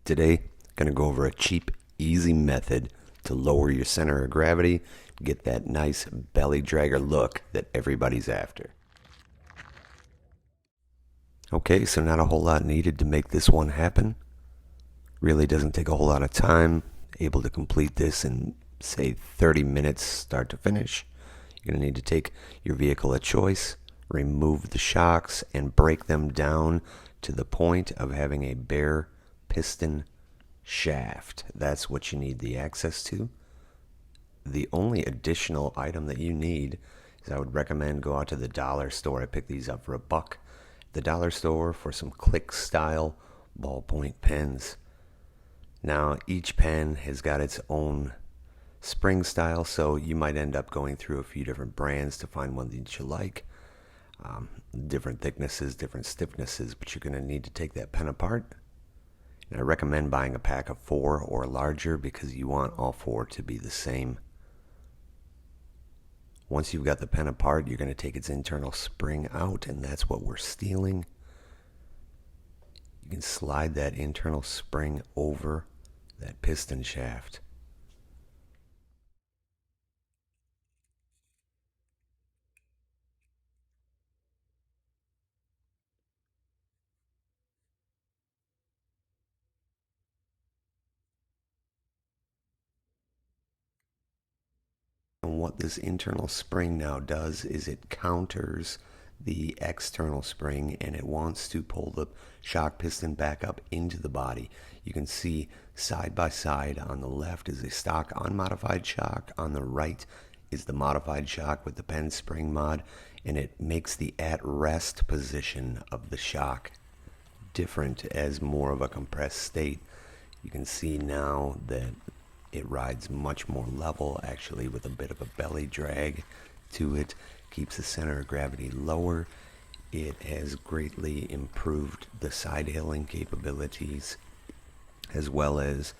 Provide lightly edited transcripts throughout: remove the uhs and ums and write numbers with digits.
Today, going to go over a cheap, easy method to lower your center of gravity, get that nice belly dragger look that everybody's after. Okay, so not a whole lot needed to make this one happen. Really doesn't take a whole lot of time. Able to complete this in, say, 30 minutes start to finish. You're going to need to take your vehicle of choice, remove the shocks, and break them down to the point of having a bare piston shaft. That's what you need the access to. The only additional item that you need is I would recommend go out to the dollar store. I picked these up for $1. The dollar store for some click style ballpoint pens. Now each pen has got its own spring style, so you might end up going through a few different brands to find one that you like. Different thicknesses, different stiffnesses, but you're going to need to take that pen apart. And I recommend buying a pack of 4 or larger because you want all 4 to be the same. Once you've got the pen apart, you're going to take its internal spring out, and that's what we're stealing. You can slide that internal spring over that piston shaft. And what this internal spring now does is it counters the external spring, and it wants to pull the shock piston back up into the body. You can see side by side on the left is a stock unmodified shock, on the right is the modified shock with the pen spring mod, and it makes the at rest position of the shock different as more of a compressed state. You can see now that it rides much more level, actually, with a bit of a belly drag to it. Keeps the center of gravity lower. It has greatly improved the sidehilling capabilities as well as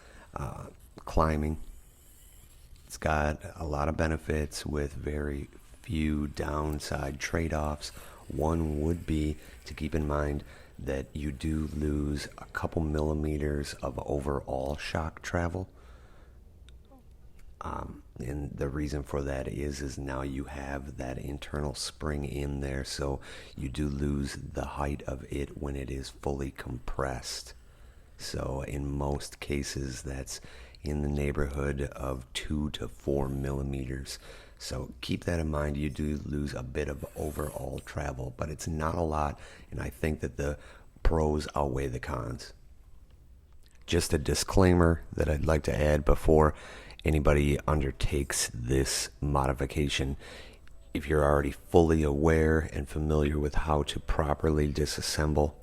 climbing. It's got a lot of benefits with very few downside trade-offs. One would be to keep in mind that you do lose a couple millimeters of overall shock travel. And the reason for that is now you have that internal spring in there, so you do lose the height of it when it is fully compressed. So in most cases, that's in the neighborhood of 2 to 4 millimeters. So keep that in mind. You do lose a bit of overall travel, but it's not a lot, and I think that the pros outweigh the cons. Just a disclaimer that I'd like to add before anybody undertakes this modification. If you're already fully aware and familiar with how to properly disassemble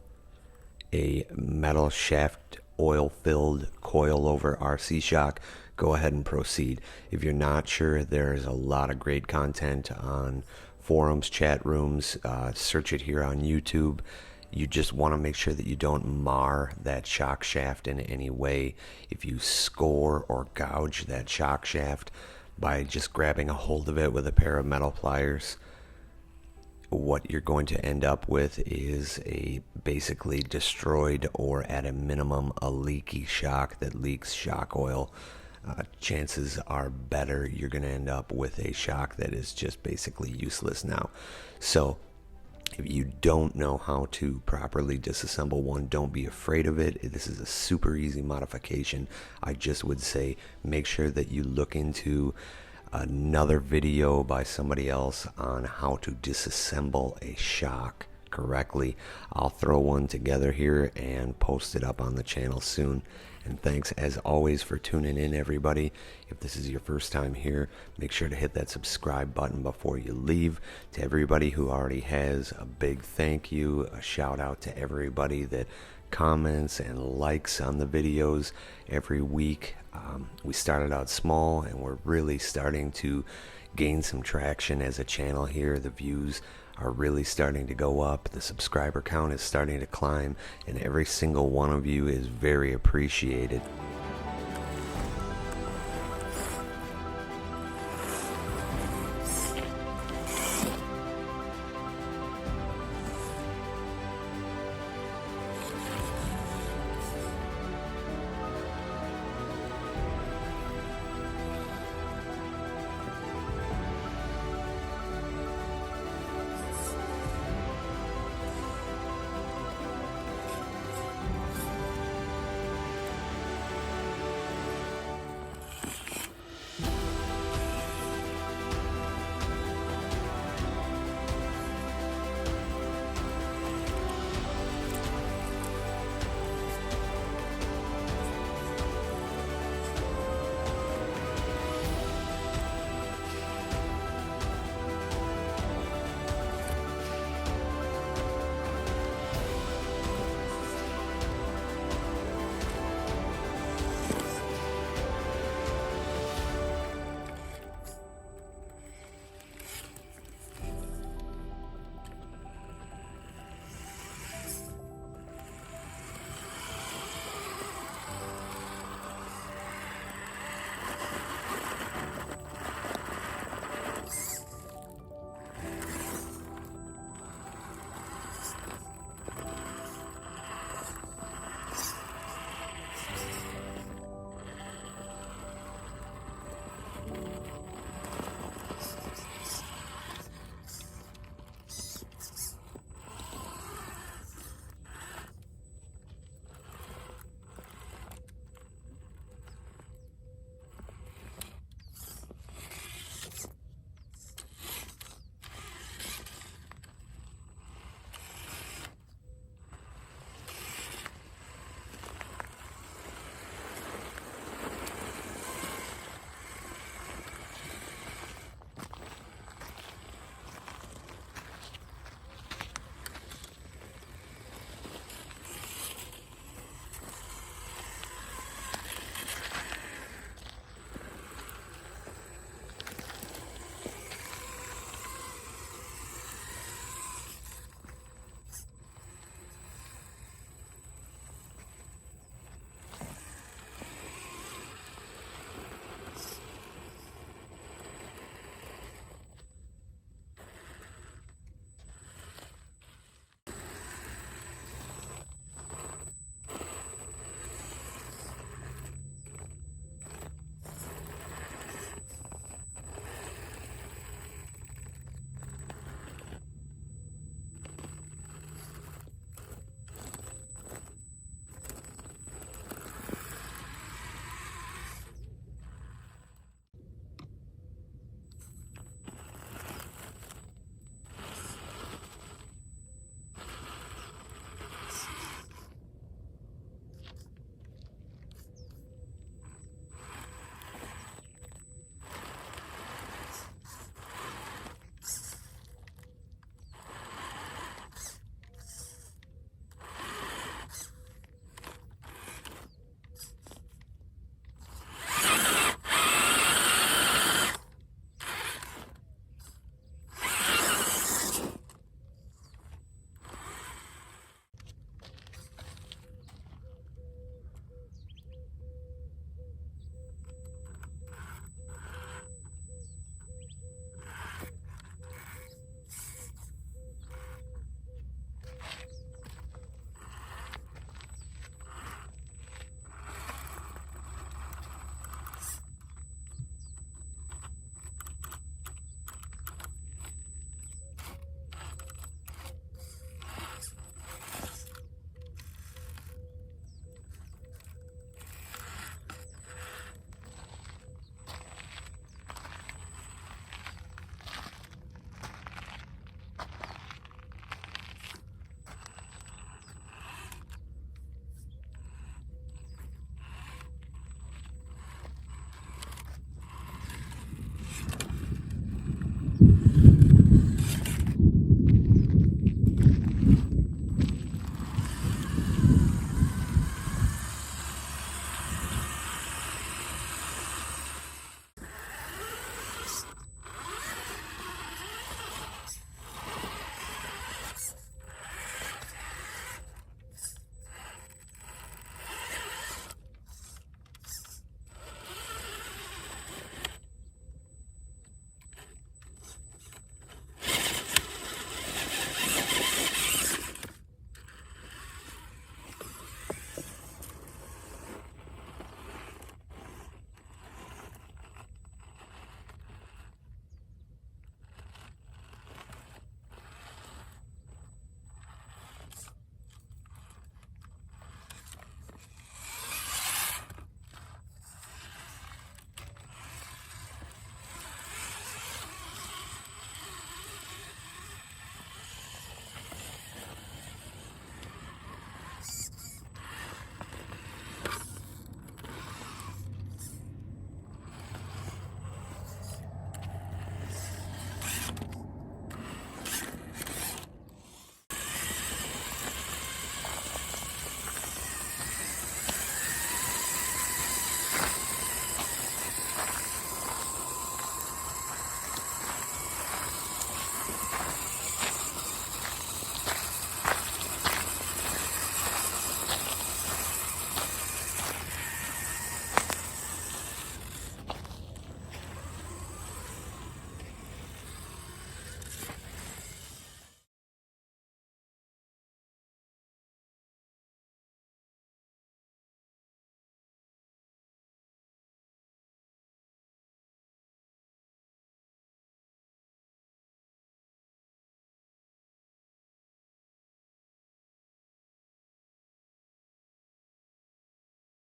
a metal shaft oil filled coil-over RC shock, go ahead and proceed. If you're not sure, there's a lot of great content on forums, chat rooms. Search it here on YouTube. You just want to make sure that you don't mar that shock shaft in any way. If you score or gouge that shock shaft by just grabbing a hold of it with a pair of metal pliers, what you're going to end up with is a basically destroyed, or at a minimum a leaky shock that leaks shock oil. Chances are better you're going to end up with a shock that is just basically useless now. So if you don't know how to properly disassemble one, don't be afraid of it. This is a super easy modification. I just would say make sure that you look into another video by somebody else on how to disassemble a shock correctly. I'll throw one together here and post it up on the channel soon. And thanks as always for tuning in, everybody. If this is your first time here, make sure to hit that subscribe button before you leave. To everybody who already has, a big thank you, a shout out to everybody that comments and likes on the videos every week. We started out small, and we're really starting to gain some traction as a channel here. The views are really starting to go up. The subscriber count is starting to climb, and every single one of you is very appreciated.